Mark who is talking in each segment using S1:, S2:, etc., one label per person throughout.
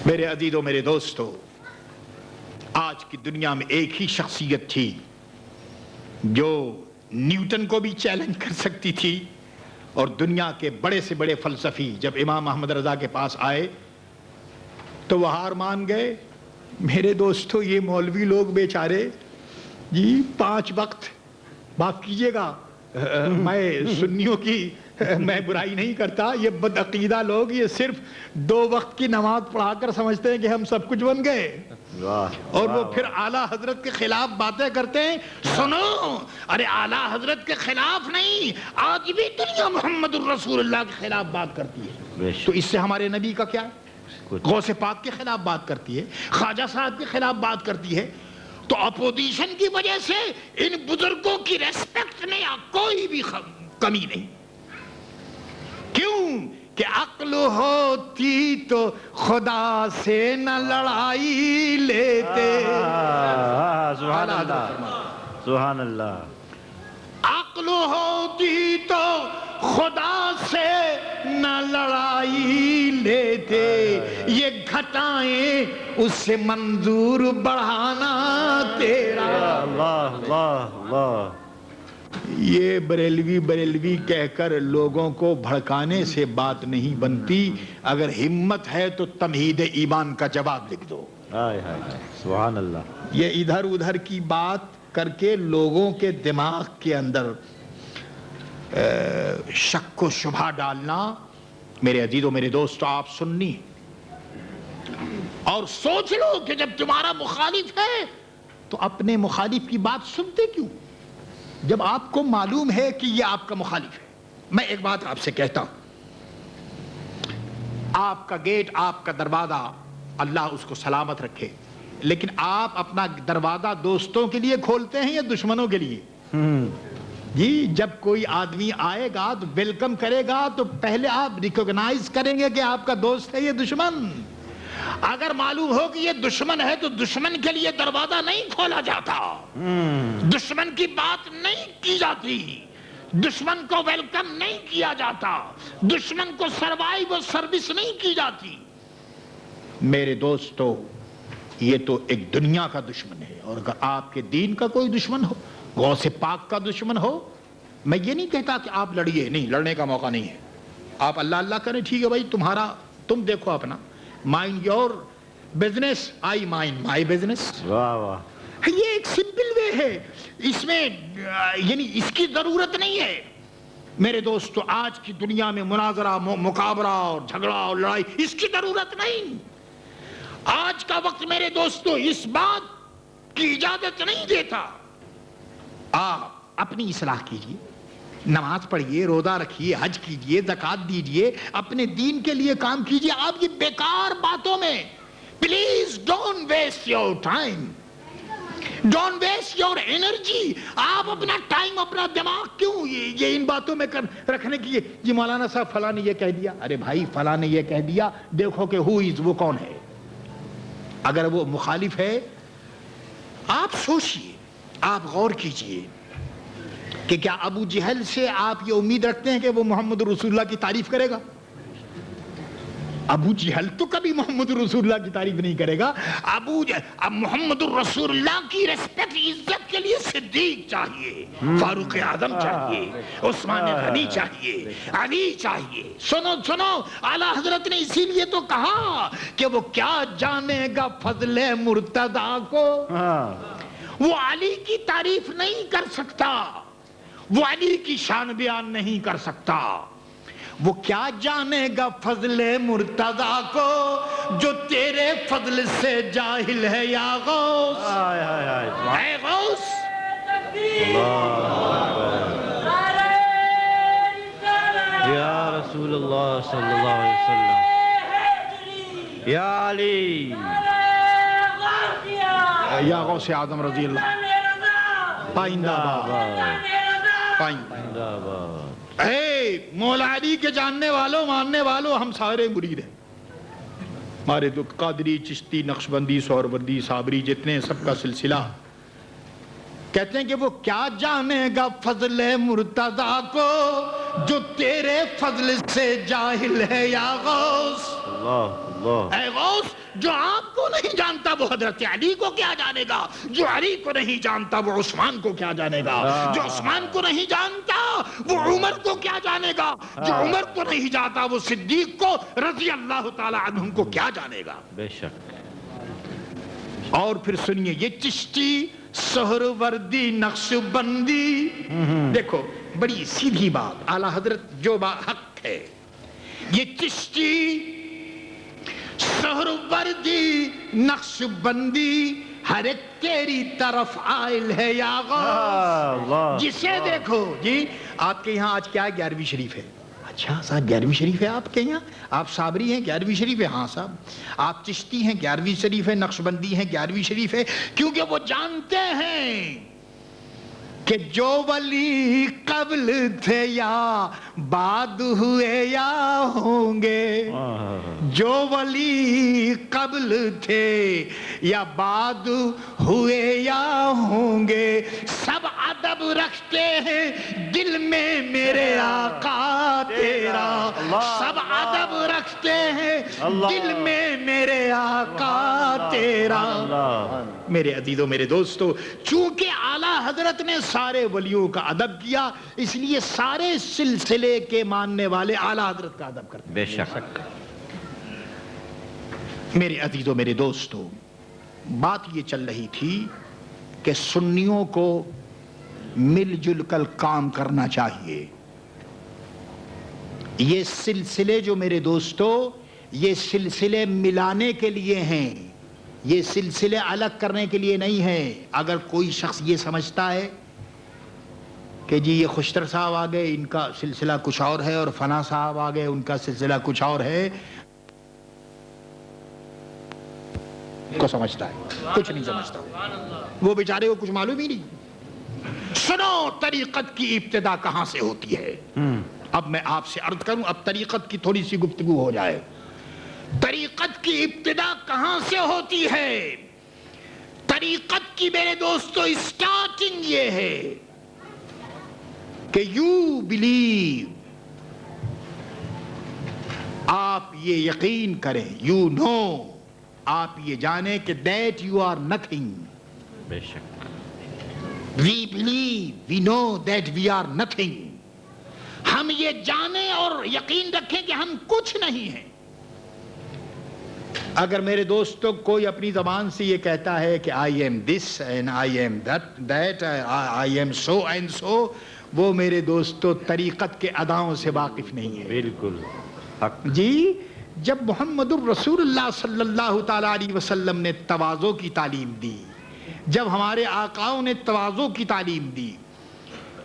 S1: میرے عزیزوں، میرے دوستو، آج کی دنیا میں ایک ہی شخصیت تھی جو نیوٹن کو بھی چیلنج کر سکتی تھی، اور دنیا کے بڑے سے بڑے فلسفی جب امام محمد رضا کے پاس آئے تو وہ ہار مان گئے۔ میرے دوستو، یہ مولوی لوگ بیچارے جی 5 وقت معاف کیجئے گا، میں سنیوں کی میں برائی نہیں کرتا، یہ بدعقیدہ لوگ یہ صرف 2 وقت کی نماز پڑھا کر سمجھتے ہیں کہ ہم سب کچھ بن گئے، اور وہ پھر اعلیٰ حضرت کے خلاف باتیں کرتے ہیں۔ سنو، ارے اعلیٰ حضرت کے خلاف نہیں، آج بھی دنیا محمد الرسول اللہ کے خلاف بات کرتی ہے، تو اس سے ہمارے نبی کا کیا ہے؟ غوث پاک کے خلاف بات کرتی ہے، خواجہ صاحب کے خلاف بات کرتی ہے۔ تو اپوزیشن کی وجہ سے ان بزرگوں کی ریسپیکٹ میں کوئی بھی کمی نہیں۔ کیوں کہ عقل ہوتی تو خدا سے نہ لڑائی لیتے۔
S2: سبحان اللہ، سبحان اللہ۔
S1: عقل ہوتی تو خدا سے نہ لڑائی لیتے، یہ گھٹائیں اس سے منظور بڑھانا تیرا۔
S2: اللہ اللہ اللہ۔
S1: یہ بریلوی کہہ کر لوگوں کو بھڑکانے سے بات نہیں بنتی، اگر ہمت ہے تو تمہید ایمان کا جواب لکھ دو۔
S2: سبحان اللہ۔
S1: یہ ادھر ادھر کی بات کر کے لوگوں کے دماغ کے اندر شک و شبہ ڈالنا، میرے عزیزوں، میرے دوستو، آپ سننی اور سوچ لو کہ جب تمہارا مخالف ہے تو اپنے مخالف کی بات سنتے کیوں؟ جب آپ کو معلوم ہے کہ یہ آپ کا مخالف ہے۔ میں ایک بات آپ سے کہتا ہوں، آپ کا گیٹ، آپ کا دروازہ، اللہ اس کو سلامت رکھے، لیکن آپ اپنا دروازہ دوستوں کے لیے کھولتے ہیں یا دشمنوں کے لیے؟ جی، جب کوئی آدمی آئے گا تو ویلکم کرے گا تو پہلے آپ ریکوگنائز کریں گے کہ آپ کا دوست ہے یا دشمن۔ اگر معلوم ہو کہ یہ دشمن ہے تو دشمن کے لیے دروازہ نہیں کھولا جاتا، دشمن کی بات نہیں کی جاتی، دشمن کو ویلکم نہیں کیا جاتا، دشمن کو سروائیو اور سروس نہیں کی جاتی۔ میرے دوستو، یہ تو ایک دنیا کا دشمن ہے، اور اگر آپ کے دین کا کوئی دشمن ہو، غوث پاک کا دشمن ہو، میں یہ نہیں کہتا کہ آپ لڑیے، نہیں، لڑنے کا موقع نہیں ہے، آپ اللہ اللہ کریں، ٹھیک ہے بھائی، تم دیکھو اپنا، mind your business, I mind my business.
S2: واہ واہ۔
S1: یہ ایک سمپل وے ہے، اس میں یعنی اس کی ضرورت نہیں ہے۔ میرے دوستو، آج کی دنیا میں مناظرہ، مقابلہ اور جھگڑا اور لڑائی، اس کی ضرورت نہیں۔ آج کا وقت میرے دوستو اس بات کی اجازت نہیں دیتا۔ آپ اپنی اصلاح کیجئے، نماز پڑھیے، روزہ رکھیے، حج کیجئے، زکوٰۃ دیجئے، اپنے دین کے لیے کام کیجئے۔ آپ یہ بیکار باتوں میں please don't waste your time, don't waste your energy. آپ اپنا ٹائم، اپنا دماغ کیوں یہ ان باتوں میں رکھنے کی؟ جی مولانا صاحب فلاں نے یہ کہہ دیا، ارے بھائی فلاں نے یہ کہہ دیا، دیکھو کہ ہو از، وہ کون ہے۔ اگر وہ مخالف ہے، آپ سوچئے، آپ غور کیجئے کہ کیا ابو جہل سے آپ یہ امید رکھتے ہیں کہ وہ محمد رسول اللہ کی تعریف کرے گا؟ ابو جہل تو کبھی محمد رسول اللہ کی تعریف نہیں کرے گا۔ اب محمد رسول اللہ کی ریسپیکٹ، عزت کے لیے صدیق چاہیے، فاروق اعظم چاہیے، عثمان غنی چاہیے، علی چاہیے۔ سنو، اعلیٰ حضرت نے اسی لیے تو کہا کہ وہ کیا جانے گا فضل مرتضیٰ کو۔ وہ علی کی تعریف نہیں کر سکتا، وہ علی کی شان بیان نہیں کر سکتا، وہ کیا جانے گا فضل مرتضیٰ کو جو تیرے فضل سے جاہل ہے یا غوث۔ اے غوث،
S2: یا رسول اللہ صلی اللہ علیہ وسلم، یا علی،
S1: یا غوث اعظم رضی اللہ، پائندہ باد، پائندہ باد۔ اے مولا علی کے جاننے والوں، ماننے والوں، ہم سارے مرید ہیں، ہمارے تو قادری، چشتی، نقشبندی، سہروردی، صابری، جتنے سب کا سلسلہ، کہتے ہیں کہ وہ کیا جانے گا فضل مرتضیٰ کو جو تیرے فضل سے جاہل ہے یا غوث۔ اے غوث، جو آپ کو نہیں جانتا وہ حضرت علی کو کیا جانے گا، جو علی کو نہیں جانتا وہ عثمان کو کیا جانے گا، جو عثمان کو نہیں جانتا وہ عمر کو کیا جانے گا، جو عمر کو نہیں جانتا وہ صدیق کو رضی اللہ تعالی عنہم کو کیا جانے گا۔
S2: بے شک۔
S1: اور پھر سنیے، یہ چشتی، سہروردی، نقش بندی، دیکھو بڑی سیدھی بات، اعلیٰ حضرت جو حق ہے، یہ چشتی، سہروردی، نقش بندی، ہر ایک تیری طرف آئل ہے یا غوث، جسے دیکھو۔ جی آپ کے یہاں آج کیا ہے؟ 11ویں شریف ہے۔ اچھا صاحب 11ویں شریف ہے آپ کے یہاں؟ آپ صابری ہیں 11ویں شریف ہے؟ ہاں صاحب۔ آپ چشتی ہیں 11ویں شریف ہے، نقش بندی ہیں 11ویں شریف ہے، کیونکہ وہ جانتے ہیں کہ جو ولی قبل تھے یا بعد ہوئے یا ہوں گے، جو ولی قبل تھے یا بعد ہوئے یا ہوں گے، سب ادب رکھتے ہیں دل میں میرے آقا تیرا، سب ادب رکھتے ہیں دل میں میرے آقا تیرا۔ میرے عزیزوں، میرے دوستو، چونکہ اعلیٰ حضرت نے سارے ولیوں کا ادب کیا، اس لیے سارے سلسلے کے ماننے والے اعلیٰ حضرت کا ادب کرتے ہیں۔
S2: بے شک۔
S1: میرے عزیزوں، میرے دوستو، بات یہ چل رہی تھی کہ سنیوں کو مل جل کر کام کرنا چاہیے۔ یہ سلسلے جو میرے دوستو، یہ سلسلے ملانے کے لیے ہیں، یہ سلسلے الگ کرنے کے لیے نہیں ہیں۔ اگر کوئی شخص یہ سمجھتا ہے کہ جی یہ خوشتر صاحب آ گئے، ان کا سلسلہ کچھ اور ہے، اور فنا صاحب آ گئے، ان کا سلسلہ کچھ اور ہے، کو سمجھتا ہے، کچھ نہیں سمجھتا، وہ بیچارے کو کچھ معلوم ہی نہیں۔ سنو، طریقت کی ابتدا کہاں سے ہوتی ہے؟ اب میں آپ سے عرض کروں، اب طریقت کی تھوڑی سی گفتگو ہو جائے۔ طریقت کی ابتدا کہاں سے ہوتی ہے؟ طریقت کی میرے دوستو اسٹارٹنگ یہ ہے کہ یو بلیو، آپ یہ یقین کریں، یو نو، آپ یہ جانیں کہ دیٹ یو آر نتھنگ۔
S2: بے شک۔
S1: We believe, we know that we are nothing. ہم یہ جانیں اور یقین رکھیں کہ ہم کچھ نہیں ہیں۔ اگر میرے دوستوں کوئی اپنی زبان سے یہ کہتا ہے کہ I am this and I am that, I am so and so, وہ میرے دوستوں طریقت کے اداؤں سے واقف نہیں ہے۔
S2: بالکل حق۔
S1: جی جب محمد الرسول اللہ صلی اللہ تعالی علیہ وسلم نے تواضع کی تعلیم دی، جب ہمارے آقاؤں نے تواضع کی تعلیم دی،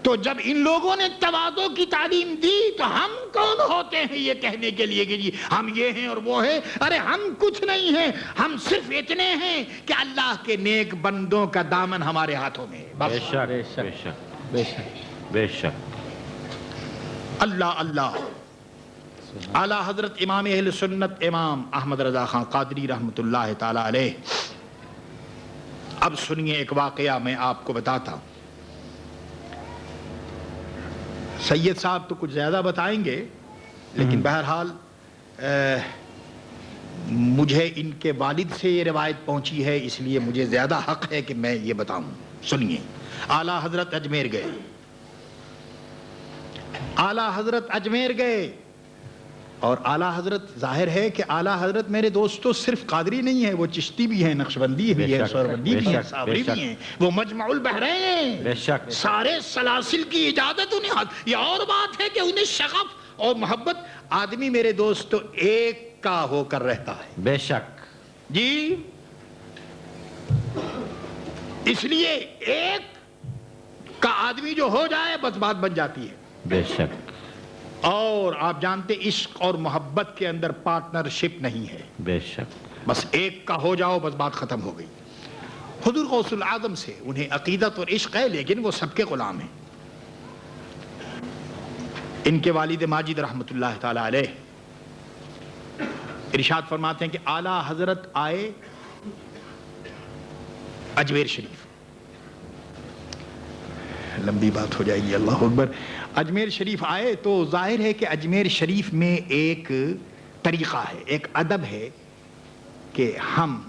S1: تو جب ان لوگوں نے تواضع کی تعلیم دی تو ہم کون ہوتے ہیں یہ کہنے کے لیے کہ جی ہم یہ ہیں اور وہ ہیں؟ ارے ہم کچھ نہیں ہیں، ہم صرف اتنے ہیں کہ اللہ کے نیک بندوں کا دامن ہمارے ہاتھوں میں ہے۔
S2: بے شک، بے شک، بے شک، بے شک۔
S1: اللہ اللہ۔ اعلیٰ حضرت امام اہل سنت امام احمد رضا خان قادری رحمت اللہ تعالی علیہ، اب سنیے ایک واقعہ میں آپ کو بتاتا ہوں۔ سید صاحب تو کچھ زیادہ بتائیں گے، لیکن بہرحال مجھے ان کے والد سے یہ روایت پہنچی ہے، اس لیے مجھے زیادہ حق ہے کہ میں یہ بتاؤں۔ سنیے، اعلیٰ حضرت اجمیر گئے، اعلیٰ حضرت اجمیر گئے، اور اعلیٰ حضرت ظاہر ہے کہ اعلیٰ حضرت میرے دوستو صرف قادری نہیں ہے، وہ چشتی بھی ہیں، نقشبندی بھی ہے، سہروردی بھی ہے، صابری بھی ہیں، وہ مجمع البحرین ہیں۔
S2: بے شک۔
S1: سارے سلاسل کی اجازت انہیں ہاتھ۔ یہ اور بات ہے کہ انہیں شغف اور محبت، آدمی میرے دوستو ایک کا ہو کر رہتا ہے۔
S2: بے شک۔
S1: جی اس لیے ایک کا آدمی جو ہو جائے بس بات بن جاتی ہے۔
S2: بے شک۔
S1: اور آپ جانتے عشق اور محبت کے اندر پارٹنرشپ نہیں ہے،
S2: بے شک۔
S1: بس ایک کا ہو جاؤ بس بات ختم ہو گئی۔ حضور غوث العظم سے انہیں عقیدت اور عشق ہے، لیکن وہ سب کے غلام ہیں۔ ان کے والد ماجد رحمت اللہ تعالی علیہ ارشاد فرماتے ہیں کہ اعلیٰ حضرت آئے اجمیر شریف، لمبی بات ہو جائے گی، اللہ اکبر۔ اجمیر شریف آئے تو ظاہر ہے کہ اجمیر شریف میں ایک طریقہ ہے، ایک ادب ہے کہ ہم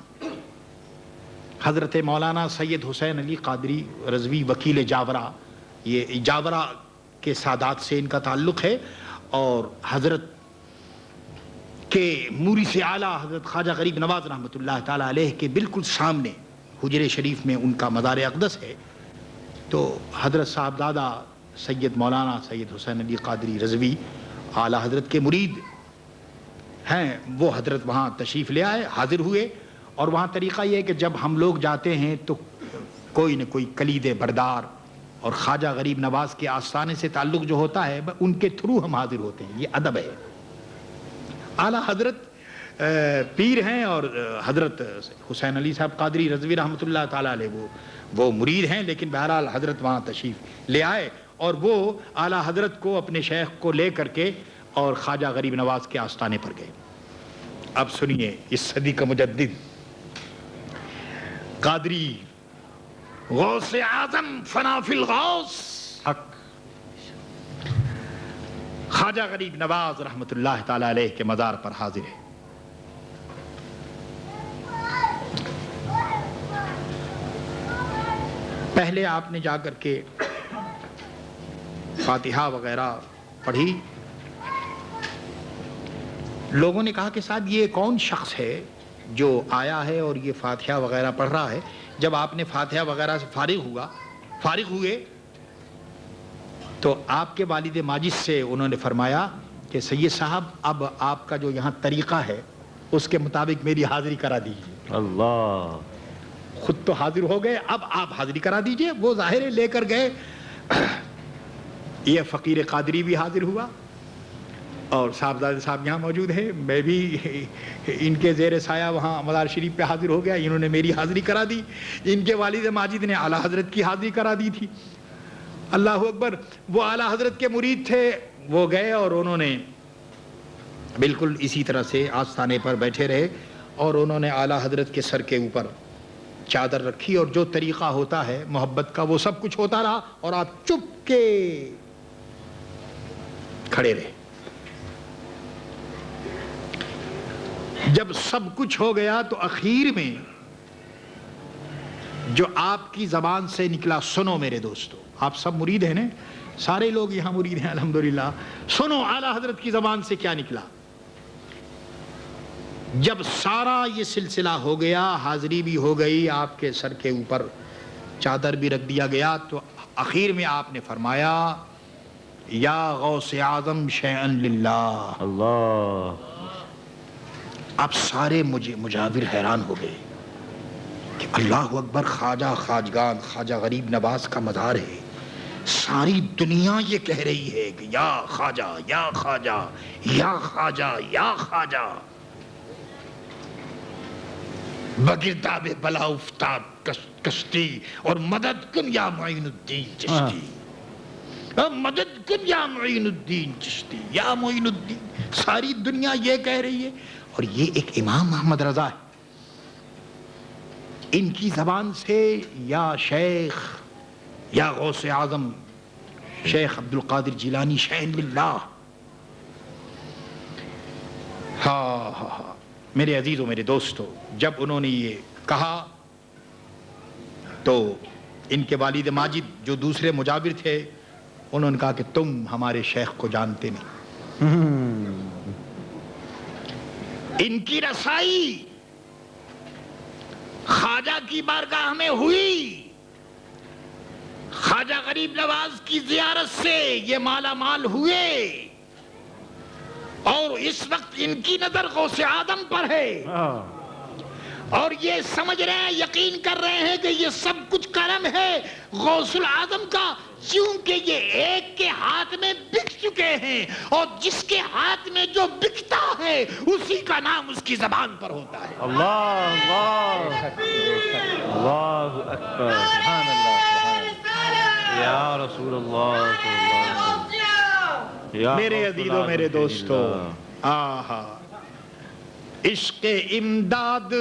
S1: حضرت مولانا سید حسین علی قادری رضوی وکیل جاورا، یہ جاورا کے سادات سے ان کا تعلق ہے، اور حضرت کے موری سے اعلیٰ حضرت خواجہ غریب نواز رحمۃ اللہ تعالیٰ علیہ کے بالکل سامنے حجرے شریف میں ان کا مزار اقدس ہے۔ تو حضرت صاحب دادا سید مولانا سید حسین علی قادری رضوی اعلیٰ حضرت کے مرید ہیں، وہ حضرت وہاں تشریف لے آئے، حاضر ہوئے، اور وہاں طریقہ یہ ہے کہ جب ہم لوگ جاتے ہیں تو کوئی نہ کوئی کلید بردار اور خواجہ غریب نواز کے آستانے سے تعلق جو ہوتا ہے ان کے تھرو ہم حاضر ہوتے ہیں، یہ ادب ہے۔ اعلیٰ حضرت پیر ہیں اور حضرت حسین علی صاحب قادری رضوی رحمۃ اللہ تعالیٰ علیہ وہ مرید ہیں، لیکن بہرحال حضرت وہاں تشریف لے آئے اور وہ اعلیٰ حضرت کو اپنے شیخ کو لے کر کے اور خواجہ غریب نواز کے آستانے پر گئے۔ اب سنیے اس صدی کا مجدد قادری غوث اعظم فنا فی الغوث حق خواجہ غریب نواز رحمۃ اللہ تعالی علیہ کے مزار پر حاضر ہے۔ پہلے آپ نے جا کر کے فاتحہ وغیرہ پڑھی، لوگوں نے کہا کہ صاحب یہ کون شخص ہے جو آیا ہے اور یہ فاتحہ وغیرہ پڑھ رہا ہے؟ جب آپ نے فاتحہ وغیرہ سے فارغ ہوئے تو آپ کے والد ماجد سے انہوں نے فرمایا کہ سید صاحب اب آپ کا جو یہاں طریقہ ہے اس کے مطابق میری حاضری کرا دیجیے۔
S2: اللہ،
S1: خود تو حاضر ہو گئے، اب آپ حاضری کرا دیجئے۔ وہ ظاہر لے کر گئے، یہ فقیر قادری بھی حاضر ہوا اور صاحبزادے صاحب یہاں موجود ہیں، میں بھی ان کے زیر سایہ وہاں مزار شریف پہ حاضر ہو گیا، انہوں نے میری حاضری کرا دی، ان کے والد ماجد نے اعلیٰ حضرت کی حاضری کرا دی تھی۔ اللہ اکبر، وہ اعلیٰ حضرت کے مرید تھے، وہ گئے اور انہوں نے بالکل اسی طرح سے آستانے پر بیٹھے رہے اور انہوں نے اعلیٰ حضرت کے سر کے اوپر چادر رکھی اور جو طریقہ ہوتا ہے محبت کا وہ سب کچھ ہوتا رہا اور آپ چپ کے کھڑے رہے۔ جب سب کچھ ہو گیا تو اخیر میں جو آپ کی زبان سے نکلا، سنو میرے دوستو، آپ سب مرید ہیں نا، سارے لوگ یہاں مرید ہیں الحمدللہ، سنو اعلیٰ حضرت کی زبان سے کیا نکلا۔ جب سارا یہ سلسلہ ہو گیا، حاضری بھی ہو گئی، آپ کے سر کے اوپر چادر بھی رکھ دیا گیا، تو اخیر میں آپ نے فرمایا یا غوث اعظم شیئن للہ۔
S2: اللہ،
S1: اب سارے مجاور حیران ہو گئے کہ اللہ اکبر، خواجہ خواجگان خواجہ غریب نواز کا مزار ہے، ساری دنیا یہ کہہ رہی ہے کہ یا خواجہ یا خواجہ یا خواجہ یا خواجہ، بگرداب بلا افتاد کشتی اور مدد کن یا معین الدین چشتی، مدد کن یا معین الدین چشتی، یا معین الدین، ساری دنیا یہ کہہ رہی ہے۔ اور یہ ایک امام محمد رضا ہے، ان کی زبان سے یا شیخ یا غوث اعظم شیخ عبد القادر جیلانی شیئن للہ۔ ہاں میرے عزیزوں، میرے دوستو، جب انہوں نے یہ کہا تو ان کے والد ماجد جو دوسرے مجاور تھے انہوں نے کہا کہ تم ہمارے شیخ کو جانتے نہیں۔ ان کی رسائی خواجہ کی بارگاہ میں ہوئی، خواجہ غریب نواز کی زیارت سے یہ مالا مال ہوئے، اور اس وقت ان کی نظر غوث اعظم پر ہے اور یہ سمجھ رہے ہیں، یقین کر رہے ہیں کہ یہ سب کچھ کرم ہے غوث اعظم کا، کیونکہ یہ ایک کے ہاتھ میں بک چکے ہیں اور جس کے ہاتھ میں جو بکتا ہے اسی کا نام اس کی زبان پر ہوتا ہے۔
S2: اللہ، اللہ، اللہ اکبر، سبحان اللہ، یا رسول اللہ صلی اللہ علیہ وسلم، یا
S1: میرے عزیزوں، میرے دوستو، آہا، عشق امداد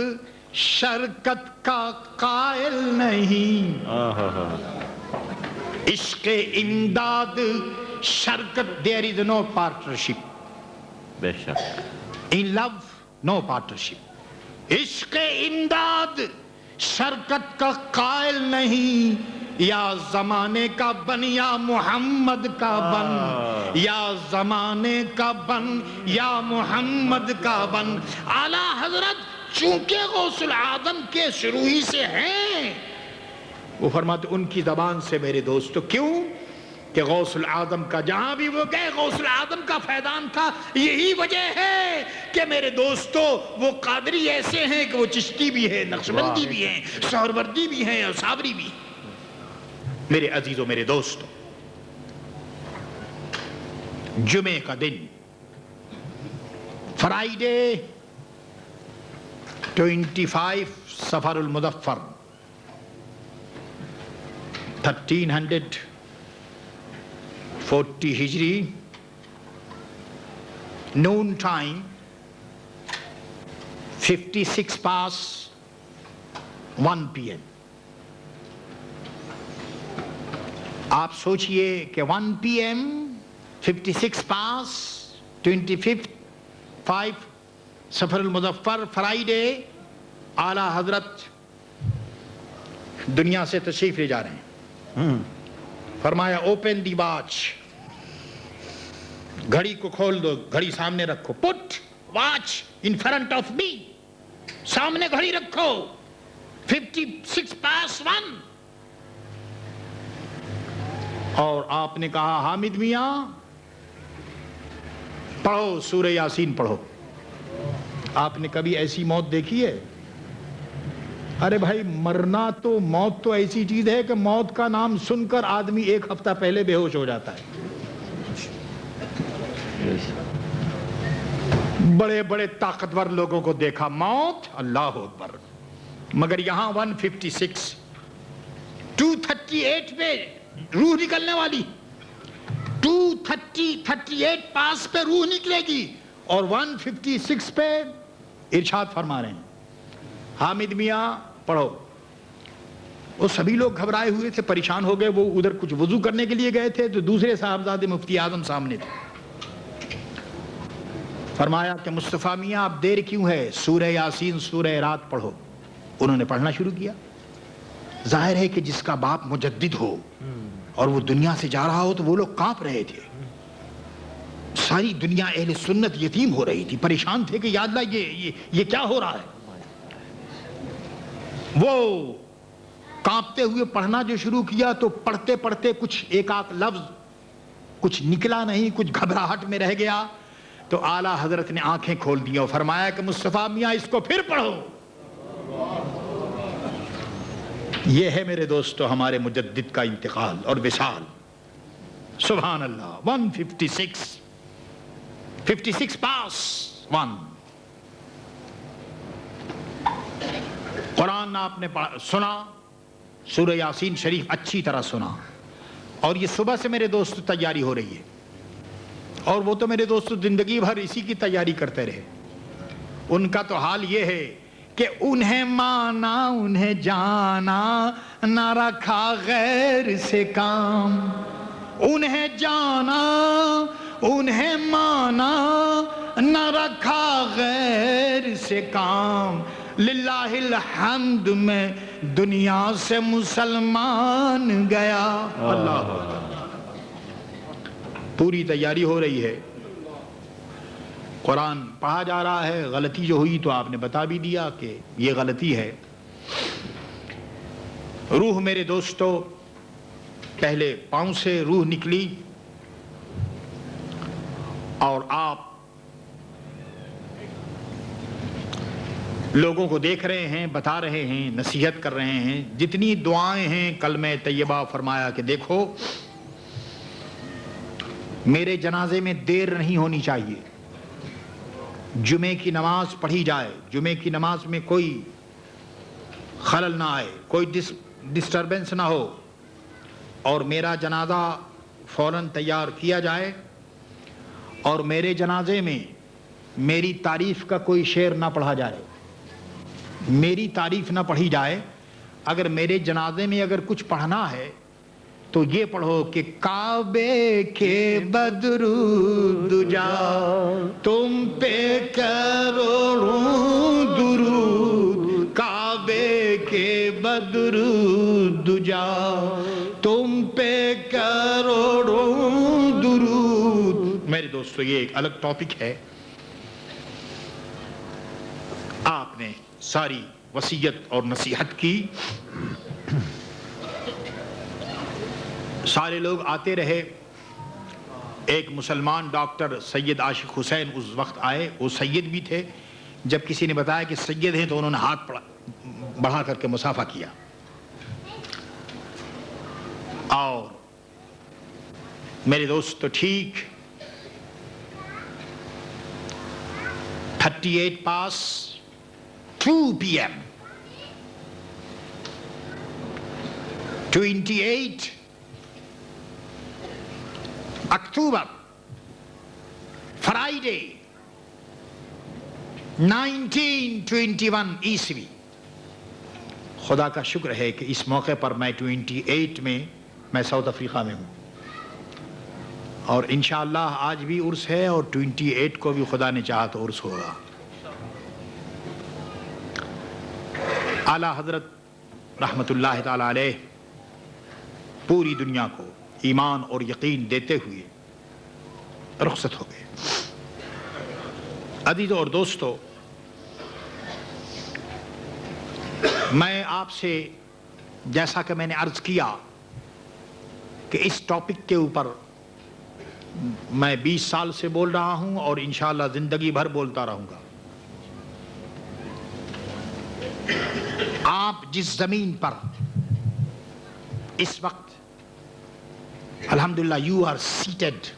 S1: شرکت کا قائل نہیں، عشق امداد شرکت، there is no partnership،
S2: بے شک،
S1: In love, no partnership. عشق امداد شرکت کا قائل نہیں، یا زمانے کا بن یا محمد کا بن، یا زمانے کا بن یا محمد کا بن۔ اعلیٰ حضرت چونکہ غوث العظم کے شروعی سے ہیں، وہ فرماتے ان کی زبان سے میرے دوستو، کیوں کہ غوث العظم کا جہاں بھی وہ گئے غوث العظم کا فیضان تھا۔ یہی وجہ ہے کہ میرے دوستو وہ قادری ایسے ہیں کہ وہ چشتی بھی ہے، نقشبندی بھی ہیں، سہروردی بھی ہیں اور صابری بھی ہیں۔ میرے عزیزو، میرے دوستو، جمعے کا دن، فرائیڈے 25 صفر المظفر 1340 ہجری، نون ٹائم 56 past 1 PM۔ آپ سوچئے کہ 1 PM 56 past 25 صفر المظفر فرائیڈے، اعلیٰ حضرت دنیا سے تشریف لے جا رہے ہیں۔ فرمایا اوپن دی واچ، گھڑی کو کھول دو، گھڑی سامنے رکھو، put watch in front of me, سامنے گھڑی رکھو، 56 past 1۔ اور آپ نے کہا حامد میاں پڑھو سورہ یاسین پڑھو۔ آپ نے کبھی ایسی موت دیکھی ہے؟ ارے بھائی مرنا تو، موت تو ایسی چیز ہے کہ موت کا نام سن کر آدمی 1 ہفتہ پہلے بے ہوش ہو جاتا ہے۔ بڑے بڑے طاقتور لوگوں کو دیکھا، موت اللہ اکبر، مگر یہاں 156 238 پہ روح نکلنے والی، 238 پاس پہ روح نکلے گی، اور 156 پہ ارشاد فرما رہے ہیں حامد میاں پڑھو۔ وہ سبھی لوگ گھبرائے ہوئے تھے، پریشان ہو گئے، وہ ادھر کچھ وضو کرنے کے لیے گئے تھے تو دوسرے صاحبزادے مفتی اعظم سامنے تھے۔ فرمایا کہ مصطفیٰ میاں اب دیر کیوں ہے، سورہ یاسین سورہ رات پڑھو۔ انہوں نے پڑھنا شروع کیا۔ ظاہر ہے کہ جس کا باپ مجدد ہو اور وہ دنیا سے جا رہا ہو تو وہ لوگ کانپ رہے تھے۔ ساری دنیا اہل سنت یتیم ہو رہی تھی، پریشان تھے کہ یا اللہ یہ کیا ہو رہا ہے۔ وہ کانپتے ہوئے پڑھنا جو شروع کیا تو پڑھتے پڑھتے کچھ ایک آدھ لفظ کچھ نکلا نہیں، کچھ گھبراہٹ میں رہ گیا، تو اعلیٰ حضرت نے آنکھیں کھول دی اور فرمایا کہ مصطفیٰ میاں اس کو پھر پڑھو۔ یہ ہے میرے دوستو ہمارے مجدد کا انتقال اور وصال۔ سبحان اللہ۔ 56 past 1۔ قرآن آپ نے سنا، سورہ یاسین شریف اچھی طرح سنا، اور یہ صبح سے میرے دوست تیاری ہو رہی ہے، اور وہ تو میرے دوست زندگی بھر اسی کی تیاری کرتے رہے۔ ان کا تو حال یہ ہے کہ انہیں مانا انہیں جانا، نہ رکھا غیر سے کام۔ انہیں جانا انہیں مانا، نہ رکھا غیر سے کام۔ للہ الحمد میں دنیا سے مسلمان گیا۔ اللہ پوری تیاری ہو رہی ہے، قرآن پڑھا جا رہا ہے۔ غلطی جو ہوئی تو آپ نے بتا بھی دیا کہ یہ غلطی ہے۔ روح میرے دوستو، پہلے پاؤں سے روح نکلی، اور آپ لوگوں کو دیکھ رہے ہیں، بتا رہے ہیں، نصیحت کر رہے ہیں، جتنی دعائیں ہیں کلمہ طیبہ فرمایا کہ دیکھو میرے جنازے میں دیر نہیں ہونی چاہیے، جمعے کی نماز پڑھی جائے، جمعے کی نماز میں کوئی خلل نہ آئے، کوئی ڈسٹربنس نہ ہو، اور میرا جنازہ فوراً تیار کیا جائے، اور میرے جنازے میں میری تعریف کا کوئی شعر نہ پڑھا جائے، میری تعریف نہ پڑھی جائے۔ اگر میرے جنازے میں اگر کچھ پڑھنا ہے تو یہ پڑھو کہ کعبے کے بدرود جا تم پہ کروڑوں درود، کعبے کے بدرود جا تم پہ کروڑوں درود۔ میرے دوستو یہ ایک الگ ٹاپک ہے، آپ نے ساری وصیت اور نصیحت کی، سارے لوگ آتے رہے۔ ایک مسلمان ڈاکٹر سید عاشق حسین اس وقت آئے، وہ سید بھی تھے۔ جب کسی نے بتایا کہ سید ہیں تو انہوں نے ہاتھ بڑھا کر کے مصافحہ کیا، اور میرے دوست تو ٹھیک 38 پاس 2 PM 28 اکتوبر فرائیڈے 1921 عیسوی۔ خدا کا شکر ہے کہ اس موقع پر میں 28 میں ساؤتھ افریقہ میں ہوں، اور انشاءاللہ آج بھی عرس ہے، اور 28 کو بھی خدا نے چاہا تو عرس ہوگا۔ اعلیٰ حضرت رحمت اللہ تعالی علیہ پوری دنیا کو ایمان اور یقین دیتے ہوئے رخصت ہو گئے۔ عزیزوں اور دوستو، میں آپ سے جیسا کہ میں نے عرض کیا کہ اس ٹاپک کے اوپر میں 20 سال سے بول رہا ہوں، اور انشاءاللہ زندگی بھر بولتا رہوں گا۔ آپ جس زمین پر اس وقت الحمدللہ you are seated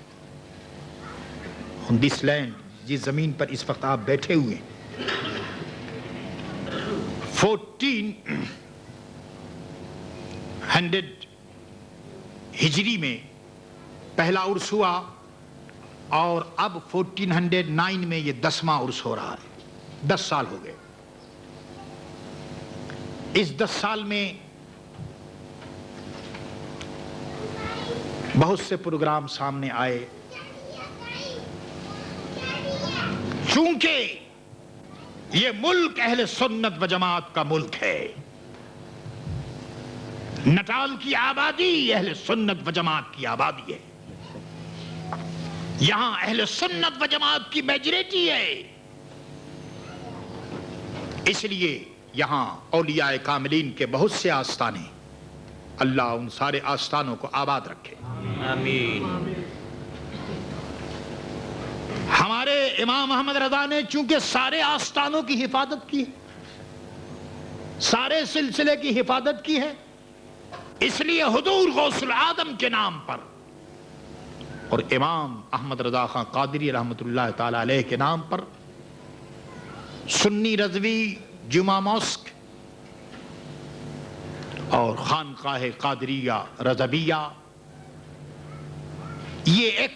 S1: on this land، جس زمین پر اس وقت آپ بیٹھے ہوئے ہیں، 1400 ہجری میں پہلا عرس ہوا، اور اب 1409 میں یہ 10واں عرس ہو رہا ہے۔ 10 سال ہو گئے۔ اس 10 سال میں بہت سے پروگرام سامنے آئے، چونکہ یہ ملک اہل سنت و جماعت کا ملک ہے، نٹال کی آبادی اہل سنت و جماعت کی آبادی ہے، یہاں اہل سنت و جماعت کی میجورٹی ہے، اس لیے یہاں اولیاء کاملین کے بہت سے آستانے، اللہ ان سارے آستانوں کو آباد رکھے،
S2: آمین۔
S1: ہمارے امام احمد رضا نے چونکہ سارے آستانوں کی حفاظت کی، سارے سلسلے کی حفاظت کی ہے، اس لیے حضور غوث العالم کے نام پر اور امام احمد رضا خان قادری رحمت اللہ تعالی علیہ کے نام پر سنی رضوی جمعہ ماسک اور خانقاہ قادریہ رضویہ، یہ ایک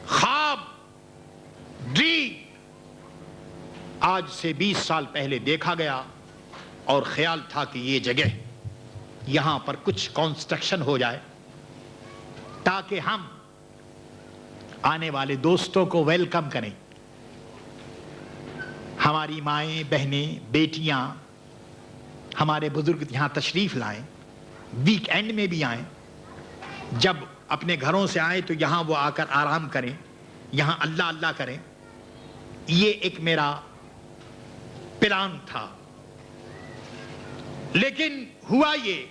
S1: خواب ڈریم آج سے 20 سال پہلے دیکھا گیا، اور خیال تھا کہ یہ جگہ یہاں پر کچھ کنسٹرکشن ہو جائے تاکہ ہم آنے والے دوستوں کو ویلکم کریں، ہماری مائیں بہنیں بیٹیاں ہمارے بزرگ یہاں تشریف لائیں، ویک اینڈ میں بھی آئیں، جب اپنے گھروں سے آئیں تو یہاں وہ آ کر آرام کریں، یہاں اللہ اللہ کریں۔ یہ ایک میرا پلان تھا، لیکن ہوا یہ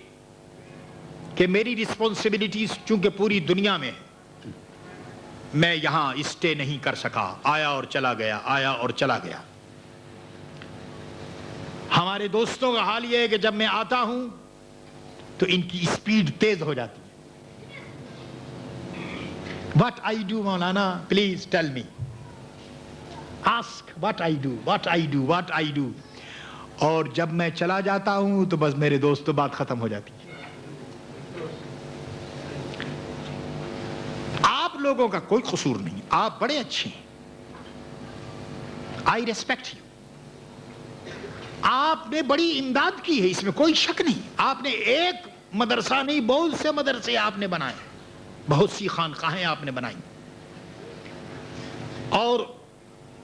S1: کہ میری رسپانسبلٹیز چونکہ پوری دنیا میں ہے، میں یہاں اسٹے نہیں کر سکا، آیا اور چلا گیا، آیا اور چلا گیا۔ ہمارے دوستوں کا حال یہ ہے کہ جب میں آتا ہوں تو ان کی اسپیڈ تیز ہو جاتی ہے۔ What I do Maulana please tell me, ask what I do, what I do, what I do۔ اور جب میں چلا جاتا ہوں تو بس میرے دوستوں بات ختم ہو جاتی ہے۔ آپ لوگوں کا کوئی قصور نہیں، آپ بڑے اچھے ہیں، I respect you۔ آپ نے بڑی امداد کی ہے، اس میں کوئی شک نہیں۔ آپ نے ایک مدرسہ نہیں، بہت سے مدرسے آپ نے بنائے، بہت سی خانقاہیں آپ نے بنائی، اور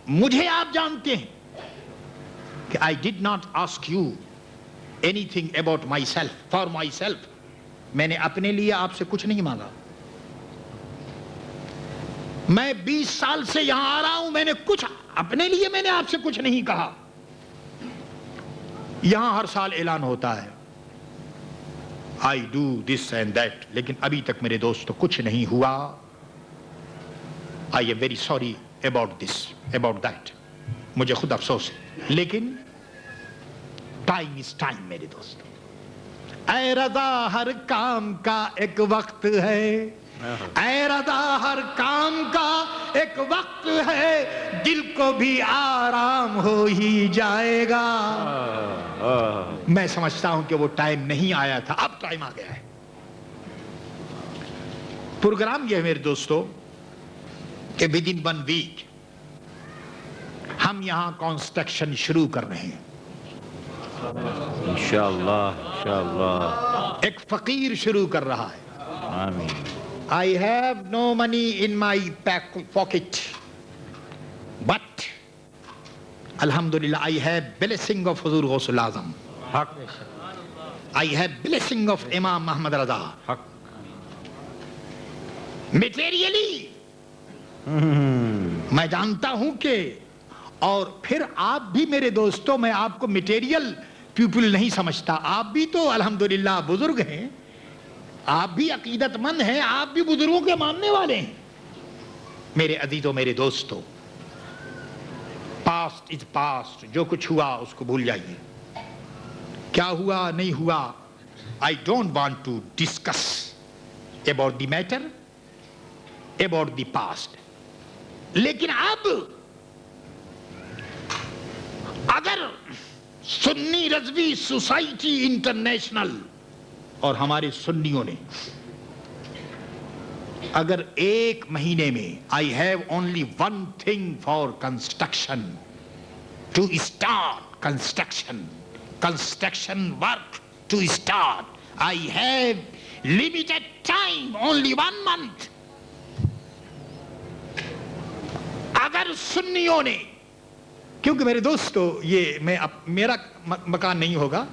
S1: مجھے آپ جانتے ہیں کہ I did not ask you anything about myself, for myself. میں نے اپنے لیے آپ سے کچھ نہیں مانگا. میں 20 سال سے یہاں آ رہا ہوں، میں نے کچھ اپنے لیے میں نے آپ سے کچھ نہیں کہا. یہاں ہر سال اعلان ہوتا ہے I do this and that، لیکن ابھی تک میرے دوستو کچھ نہیں ہوا. I am very sorry about this, about that. مجھے خود افسوس ہے، لیکن ٹائم از ٹائم میرے دوستو. اے رضا ہر کام کا ایک وقت ہے، اے رضا ہر کام کا ایک وقت ہے، دل کو بھی آرام ہو ہی جائے گا. میں سمجھتا ہوں کہ وہ ٹائم نہیں آیا تھا، اب ٹائم آ گیا ہے. پروگرام یہ ہے میرے دوستو کہ ود ان 1 ویک ہم یہاں کنسٹرکشن شروع کر رہے ہیں
S2: انشاءاللہ انشاءاللہ.
S1: ایک فقیر شروع کر رہا ہے.
S2: آمین.
S1: I have no money in my pocket, but Alhamdulillah I have blessing of Huzur Ghaus al-Azam.
S2: حق
S1: I have blessing of Imam Muhammad Raza.
S2: حق.
S1: Materially میں جانتا ہوں کہ، اور پھر آپ بھی میرے دوستوں، میں آپ کو میٹیریل پیپل نہیں سمجھتا، آپ بھی تو الحمدللہ بزرگ ہیں، آپ بھی عقیدت مند ہیں، آپ بھی بزرگوں کے ماننے والے ہیں. میرے عزیزوں، میرے دوستوں، پاسٹ از پاسٹ. جو کچھ ہوا اس کو بھول جائیے. کیا ہوا نہیں ہوا، I don't want to discuss about the matter, about the past. لیکن اب اگر سنی رضوی سوسائٹی انٹرنیشنل اور ہمارے سنیوں نے اگر 1 مہینے میں I have only one thing for construction, to start construction work to start. I have limited time, only 1 month. اگر سنیوں نے، کیونکہ میرے دوستو یہ میرا مکان نہیں ہوگا،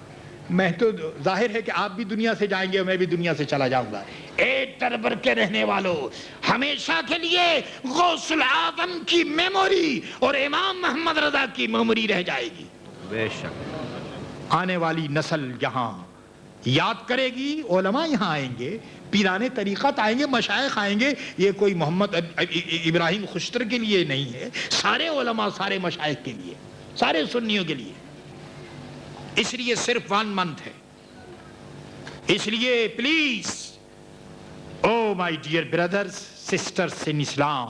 S1: میں تو ظاہر ہے کہ آپ بھی دنیا سے جائیں گے اور میں بھی دنیا سے چلا جاؤں گا. ایک دربر کے رہنے والوں، ہمیشہ کے لیے غوث العظم کی میموری اور امام محمد رضا کی میموری رہ جائے گی.
S2: بے شک.
S1: آنے والی نسل یہاں یاد کرے گی، علماء یہاں آئیں گے، پیرانے طریقت آئیں گے، مشائخ آئیں گے. یہ کوئی محمد ابراہیم خشتر کے لیے نہیں ہے، سارے علماء، سارے مشائخ کے لیے، سارے سنیوں کے لیے. اس لیے صرف 1 month ہے. اس لیے please, O my dear brothers sisters in Islam,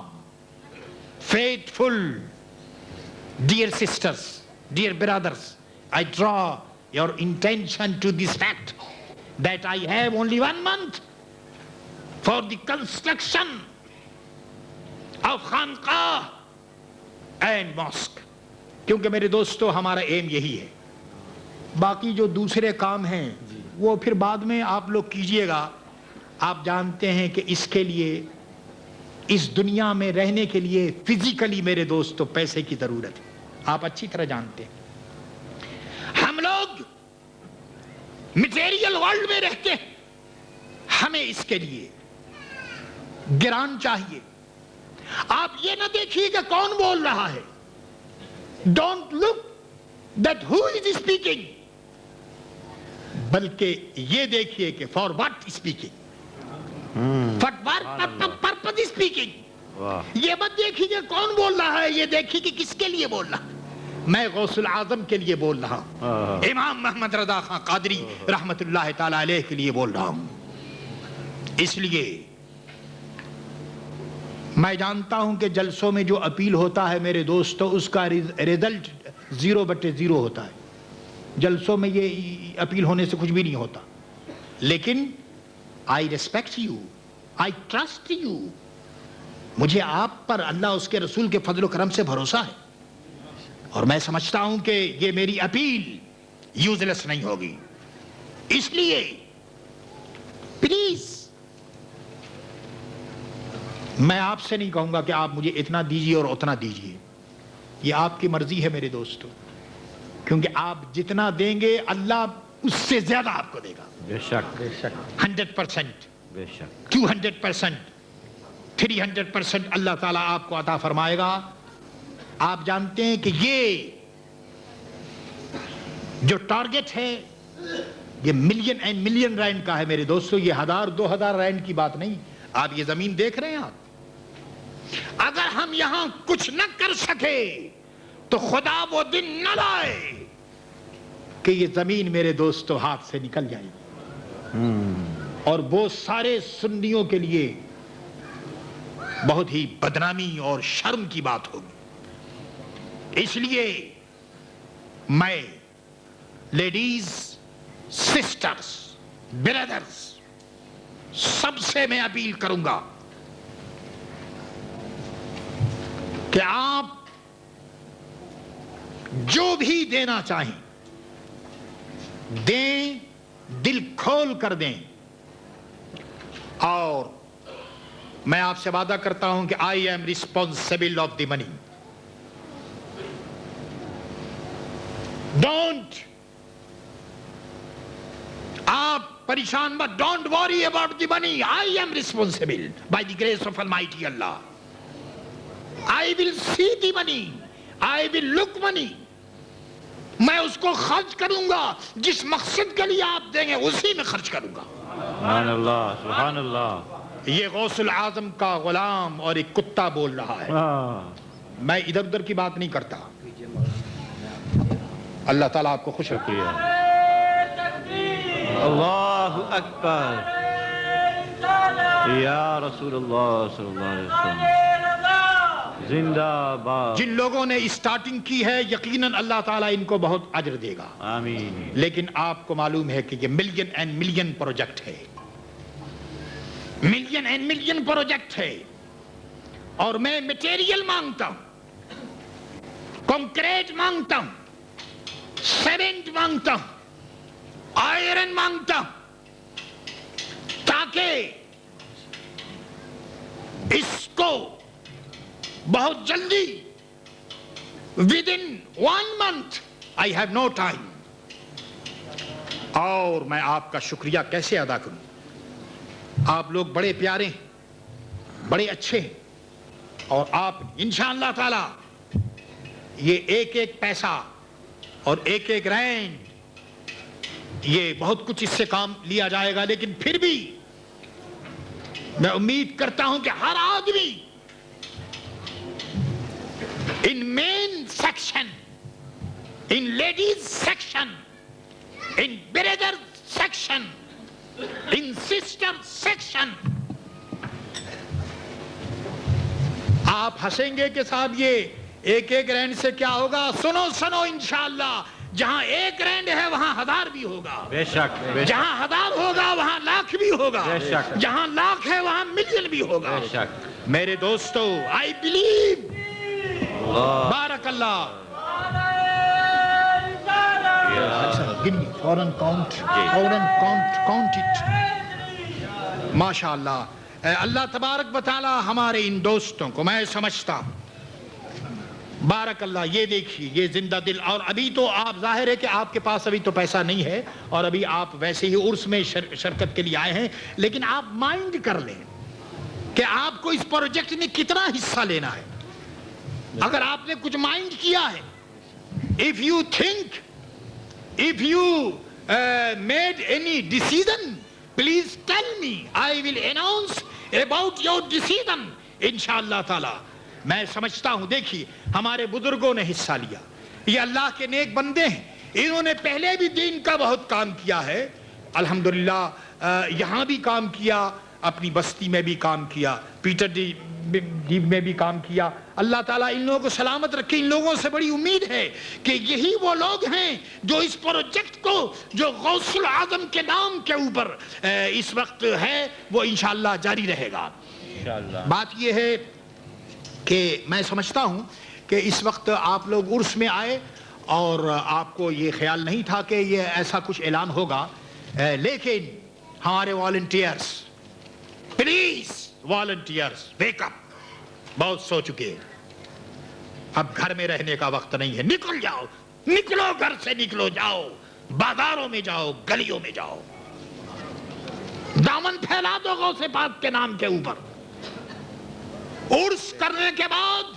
S1: faithful dear sisters, dear brothers, I draw your attention to this fact that I have only 1 month for the construction of خانقاہ and mosque. کیونکہ میرے دوستو ہمارا M یہی ہے. باقی جو دوسرے کام ہیں وہ پھر بعد میں آپ لوگ کیجئے گا. آپ جانتے ہیں کہ اس کے لیے، اس دنیا میں رہنے کے لیے فزیکلی میرے دوستو پیسے کی ضرورت ہے. آپ اچھی طرح جانتے ہیں ہم لوگ میٹیریل ورلڈ میں رہتے ہیں. ہمیں اس کے لیے گران چاہیے. آپ یہ نہ دیکھیے کہ کون بول رہا ہے. Don't look that who is speaking, بلکہ یہ دیکھیے کہ for what speaking, for purpose speaking. یہ مت دیکھیے کہ کون بول رہا ہے، یہ دیکھیے کہ کس کے لیے بول رہا ہے. میں غوث العظم کے لیے بول رہا ہوں، امام محمد رضا خان قادری رحمت اللہ تعالی علیہ کے لیے بول رہا ہوں. اس لیے میں جانتا ہوں کہ جلسوں میں جو اپیل ہوتا ہے میرے دوستو، اس کا ریزلٹ 0/0 ہوتا ہے. جلسوں میں یہ اپیل ہونے سے کچھ بھی نہیں ہوتا. لیکن I respect you, I trust you. مجھے آپ پر اللہ اس کے رسول کے فضل و کرم سے بھروسہ ہے، اور میں سمجھتا ہوں کہ یہ میری اپیل یوزلیس نہیں ہوگی. اس لیے پلیز میں آپ سے نہیں کہوں گا کہ آپ مجھے اتنا دیجیے اور اتنا دیجیے، یہ آپ کی مرضی ہے میرے دوستو، کیونکہ آپ جتنا دیں گے اللہ اس سے زیادہ آپ کو دے گا۔
S2: بے شک، بے شک،
S1: 100%،
S2: بے شک،
S1: 200%، 300% اللہ تعالیٰ آپ کو عطا فرمائے گا۔ آپ جانتے ہیں کہ یہ جو ٹارگٹ ہے یہ ملین اینڈ ملین رینڈ کا ہے میرے دوستو، یہ 1000-2000 رینڈ کی بات نہیں۔ آپ یہ زمین دیکھ رہے ہیں، آپ اگر ہم یہاں کچھ نہ کر سکے تو خدا وہ دن نہ لائے کہ یہ زمین میرے دوستو ہاتھ سے نکل جائے گی، اور وہ سارے سنیوں کے لیے بہت ہی بدنامی اور شرم کی بات ہوگی۔ اس لیے میں لیڈیز، سسٹرز، برادرز سب سے میں اپیل کروں گا کہ آپ جو بھی دینا چاہیں دیں، دل کھول کر دیں، اور میں آپ سے وعدہ کرتا ہوں کہ I am responsible of the money. Don't آپ پریشان مت، don't worry about the money, I am responsible by the grace of almighty Allah. I will see the money, I will look money, میں اس کو خرچ کروں گا، جس مقصد کے لیے آپ دیں گے اسی میں خرچ کروں گا۔
S2: سبحان اللہ، سبحان اللہ۔
S1: یہ غوث العظم کا غلام اور ایک کتا بول رہا ہے، میں ادھر ادھر کی بات نہیں کرتا۔ اللہ تعالیٰ آپ کو خوش رکھے۔
S2: اللہ اکبر، یا رسول اللہ صلی اللہ علیہ وسلم، زندہ باد۔
S1: جن لوگوں نے اسٹارٹنگ کی ہے یقیناً اللہ تعالیٰ ان کو بہت اجر دے گا،
S2: آمین۔
S1: لیکن آپ کو معلوم ہے کہ یہ ملین اینڈ ملین پروجیکٹ ہے، ملین اینڈ ملین پروجیکٹ ہے، اور میں میٹیریل مانگتا ہوں، کنکریٹ مانگتا ہوں، سیمنٹ مانگتا ہوں، آئرن مانگتا ہوں، تاکہ اس کو بہت جلدی within 1 month I have no time۔ اور میں آپ کا شکریہ کیسے ادا کروں؟ آپ لوگ بڑے پیارے، بڑے اچھے، اور آپ انشاءاللہ تعالی یہ ایک ایک پیسہ اور ایک ایک رینڈ، یہ بہت کچھ اس سے کام لیا جائے گا، لیکن پھر بھی میں امید کرتا ہوں کہ ہر آدمی in main section, in ladies section, in brother section, in sister section، آپ ہنسیں گے کہ صاحب یہ ایک ایک رینڈ سے کیا ہوگا؟ سنو سنو، انشاءاللہ جہاں ایک رینڈ ہے وہاں 1000 بھی ہوگا،
S2: بے شک، بے شک،
S1: جہاں 1000 ہوگا وہاں لاکھ بھی ہوگا،
S2: بے شک،
S1: جہاں لاکھ ہے وہاں ملین بھی ہوگا۔
S2: بے شک۔
S1: میرے دوستو، I believe، بارک اللہ، فوراً کاؤنٹ اٹ۔ ماشاء اللہ، اللہ تبارک و تعالی ہمارے ان دوستوں کو، میں سمجھتا ہوں، بارک اللہ، یہ دیکھیے یہ زندہ دل، اور ابھی تو آپ ظاہر ہے کہ آپ کے پاس ابھی تو پیسہ نہیں ہے، اور ابھی آپ ویسے ہی عرس میں شرکت کے لیے آئے ہیں، لیکن آپ مائنڈ کر لیں کہ آپ کو اس پروجیکٹ میں کتنا حصہ لینا ہے۔ اگر آپ نے کچھ مائنڈ کیا ہے، if you think, if you made any decision, please tell me, I will announce about your decision انشاءاللہ تعالی۔ میں سمجھتا ہوں، دیکھیے ہمارے بزرگوں نے حصہ لیا، یہ اللہ کے نیک بندے ہیں، انہوں نے پہلے بھی دین کا بہت کام کیا ہے، الحمدللہ یہاں بھی کام کیا، اپنی بستی میں بھی کام کیا، پیٹر ڈی میں بھی کام کیا۔ اللہ تعالیٰ ان لوگوں کو سلامت رکھے۔ ان لوگوں سے بڑی امید ہے کہ یہی وہ لوگ ہیں جو اس پروجیکٹ کو، جو غوث العظم کے نام کے اوپر اس وقت ہے، وہ انشاءاللہ جاری رہے گا۔ بات یہ ہے کہ میں سمجھتا ہوں کہ اس وقت آپ لوگ عرس میں آئے اور آپ کو یہ خیال نہیں تھا کہ یہ ایسا کچھ اعلان ہوگا، لیکن ہمارے volunteers, please volunteers wake up, بہت سو چکے ہیں، اب گھر میں رہنے کا وقت نہیں ہے، نکل جاؤ، نکلو گھر سے، نکلو، جاؤ بازاروں میں، جاؤ گلیوں میں، جاؤ، دامن پھیلا دو غوث پاک کے نام کے اوپر۔ عرس کرنے کے بعد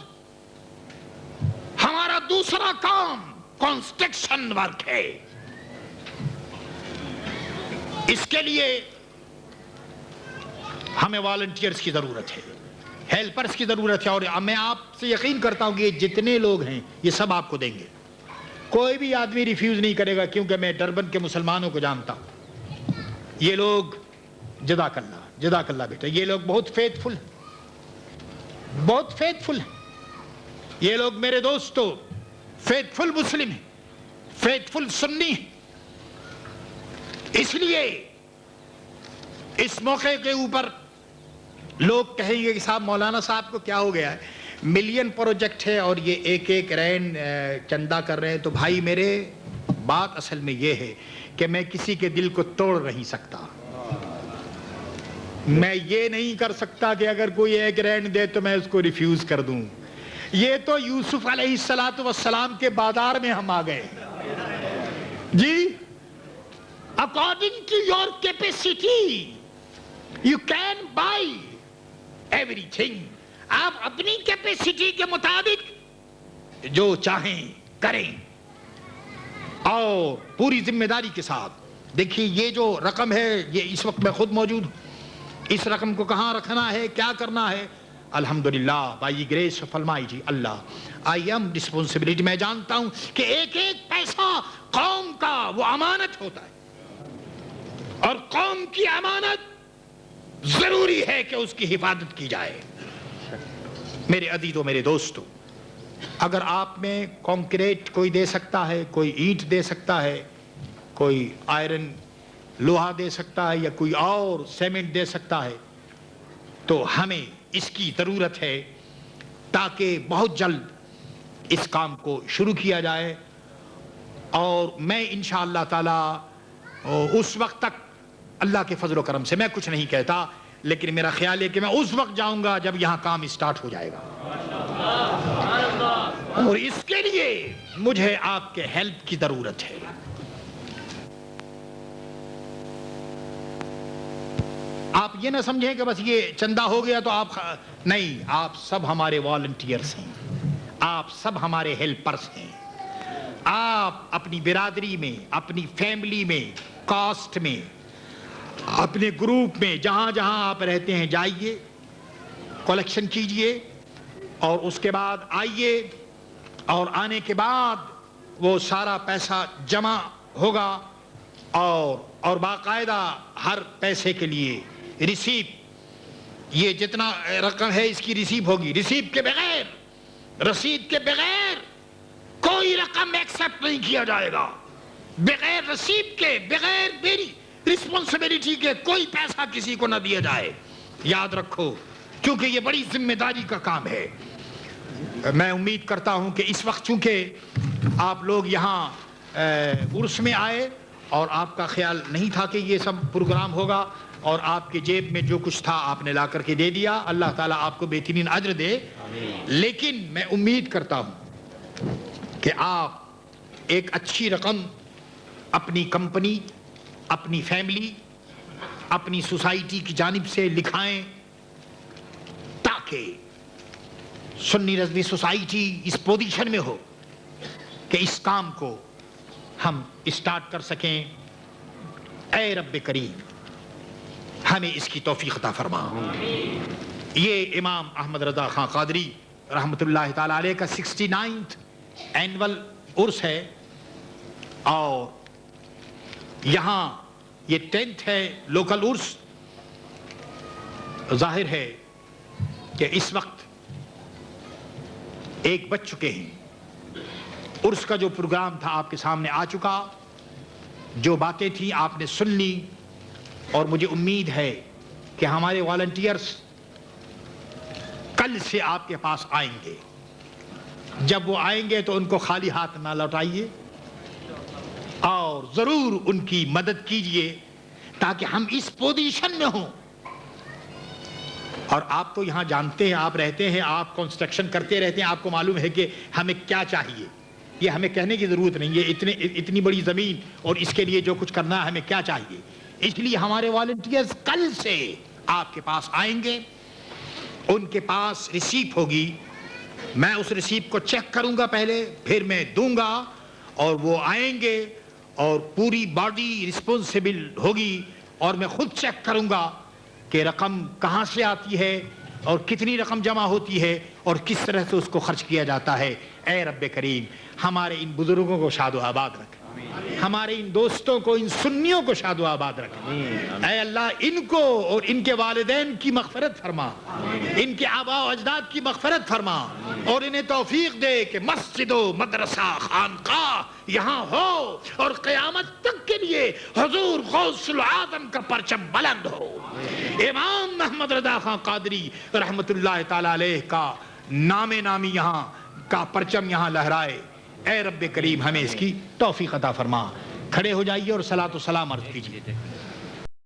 S1: ہمارا دوسرا کام کنسٹرکشن ورک ہے، اس کے لیے ہمیں والنٹیئرز کی ضرورت ہے، ہیلپرز کی ضرورت ہے، اور میں آپ سے یقین کرتا ہوں کہ یہ جتنے لوگ ہیں یہ سب آپ کو دیں گے، کوئی بھی آدمی ریفیوز نہیں کرے گا، کیونکہ میں ڈربن کے مسلمانوں کو جانتا ہوں، یہ لوگ جزاک اللہ بیٹا، یہ لوگ بہت فیتھفل ہیں، بہت فیتھفل ہیں، یہ لوگ میرے دوستو فیتھفل مسلم ہیں، فیتھفل سنی ہیں، اس لیے اس موقع کے اوپر لوگ کہیں گے کہ صاحب مولانا صاحب کو کیا ہو گیا ہے، ملین پروجیکٹ ہے اور یہ ایک ایک رین چندہ کر رہے ہیں، تو بھائی میرے بات اصل میں یہ ہے کہ میں کسی کے دل کو توڑ نہیں سکتا، میں یہ نہیں کر سکتا کہ اگر کوئی ایک رین دے تو میں اس کو ریفیوز کر دوں، یہ تو یوسف علیہ السلام کے بازار میں ہم آ گئے جی، according to your capacity you can buy everything، آپ اپنی کیپیسٹی کے مطابق جو چاہیں کریں، اور پوری ذمہ داری کے ساتھ۔ دیکھیے یہ جو رقم ہے، یہ اس وقت میں خود موجود ہوں، اس رقم کو کہاں رکھنا ہے، کیا کرنا ہے، الحمدللہ by grease of almighty Allah, I am responsibility, میں جانتا ہوں کہ ایک ایک پیسہ قوم کا وہ امانت ہوتا ہے، اور قوم کی امانت ضروری ہے کہ اس کی حفاظت کی جائے۔ میرے عزیزوں، میرے دوستوں، اگر آپ میں کنکریٹ کوئی دے سکتا ہے، کوئی اینٹ دے سکتا ہے، کوئی آئرن لوہا دے سکتا ہے، یا کوئی اور سیمنٹ دے سکتا ہے، تو ہمیں اس کی ضرورت ہے تاکہ بہت جلد اس کام کو شروع کیا جائے، اور میں انشاءاللہ تعالی اس وقت تک اللہ کے فضل و کرم سے، میں کچھ نہیں کہتا، لیکن میرا خیال ہے کہ میں اس وقت جاؤں گا جب یہاں کام اسٹارٹ ہو جائے گا، اور اس کے لیے مجھے آپ کے ہیلپ کی ضرورت ہے۔ آپ یہ نہ سمجھیں کہ بس یہ چندہ ہو گیا تو آپ نہیں، آپ سب ہمارے والنٹیئرز ہیں، آپ سب ہمارے ہیلپرز ہیں، آپ اپنی برادری میں، اپنی فیملی میں، کاسٹ میں، اپنے گروپ میں، جہاں جہاں آپ رہتے ہیں جائیے، کلیکشن کیجئے، اور اس کے بعد آئیے، اور آنے کے بعد وہ سارا پیسہ جمع ہوگا، اور باقاعدہ ہر پیسے کے لیے ریسیپ، یہ جتنا رقم ہے اس کی ریسیپ ہوگی، ریسیپ کے بغیر، رسید کے بغیر کوئی رقم ایکسپٹ نہیں کیا جائے گا، بغیر رسید کے، بغیر میری رسپانسبلٹی کے کوئی پیسہ کسی کو نہ دیا جائے، یاد رکھو، کیونکہ یہ بڑی ذمہ داری کا کام ہے۔ میں امید کرتا ہوں کہ اس وقت چونکہ آپ لوگ یہاں عرس میں آئے اور آپ کا خیال نہیں تھا کہ یہ سب پروگرام ہوگا، اور آپ کے جیب میں جو کچھ تھا آپ نے لا کر کے دے دیا، اللہ تعالیٰ آپ کو بہترین اجر دے، لیکن میں امید کرتا ہوں کہ آپ ایک اچھی رقم اپنی کمپنی، اپنی فیملی، اپنی سوسائٹی کی جانب سے لکھائیں، تاکہ سنی رضوی سوسائٹی اس پوزیشن میں ہو کہ اس کام کو ہم اسٹارٹ کر سکیں۔ اے رب کریم ہمیں اس کی توفیق عطا فرما۔ یہ امام احمد رضا خان قادری رحمت اللہ تعالی علیہ کا 69th اینول عرس ہے، اور یہاں یہ 10th ہے لوکل عرس۔ ظاہر ہے کہ اس وقت ایک بج چکے ہیں، عرس کا جو پروگرام تھا آپ کے سامنے آ چکا، جو باتیں تھیں آپ نے سن لی، اور مجھے امید ہے کہ ہمارے والنٹیئرز کل سے آپ کے پاس آئیں گے۔ جب وہ آئیں گے تو ان کو خالی ہاتھ نہ لوٹائیے، اور ضرور ان کی مدد کیجئے، تاکہ ہم اس پوزیشن میں ہوں. اور آپ تو یہاں جانتے ہیں، آپ رہتے ہیں، آپ کنسٹرکشن کرتے رہتے ہیں، آپ کو معلوم ہے کہ ہمیں کیا چاہیے. یہ ہمیں کہنے کی ضرورت نہیں ہے، اتنی بڑی زمین اور اس کے لیے جو کچھ کرنا ہے ہمیں کیا چاہیے. اس لیے ہمارے والنٹیئرز کل سے آپ کے پاس آئیں گے، ان کے پاس ریسیپٹ ہوگی، میں اس ریسیپٹ کو چیک کروں گا پہلے، پھر میں دوں گا، اور وہ آئیں گے اور پوری باڈی رسپونسبل ہوگی، اور میں خود چیک کروں گا کہ رقم کہاں سے آتی ہے اور کتنی رقم جمع ہوتی ہے اور کس طرح سے اس کو خرچ کیا جاتا ہے. اے رب کریم ہمارے ان بزرگوں کو شاد و آباد رکھ، ہمارے ان دوستوں کو، ان سنیوں کو شاد و آباد رکھ. اے اللہ ان کو اور ان کے والدین کی مغفرت فرما، ان کے آباء و اجداد کی مغفرت فرما، اور انہیں توفیق دے کہ مسجد و مدرسہ خانقاہ یہاں ہو اور قیامت تک کے لیے حضور غوث العالم کا پرچم بلند ہو. امام محمد رضا خان قادری رحمت اللہ تعالی علیہ کا نام نامی یہاں کا پرچم یہاں لہرائے. اے رب کریم ہمیں اس کی توفیق عطا فرما. کھڑے ہو جائیے اور صلاۃ و سلام عرض کیجیے.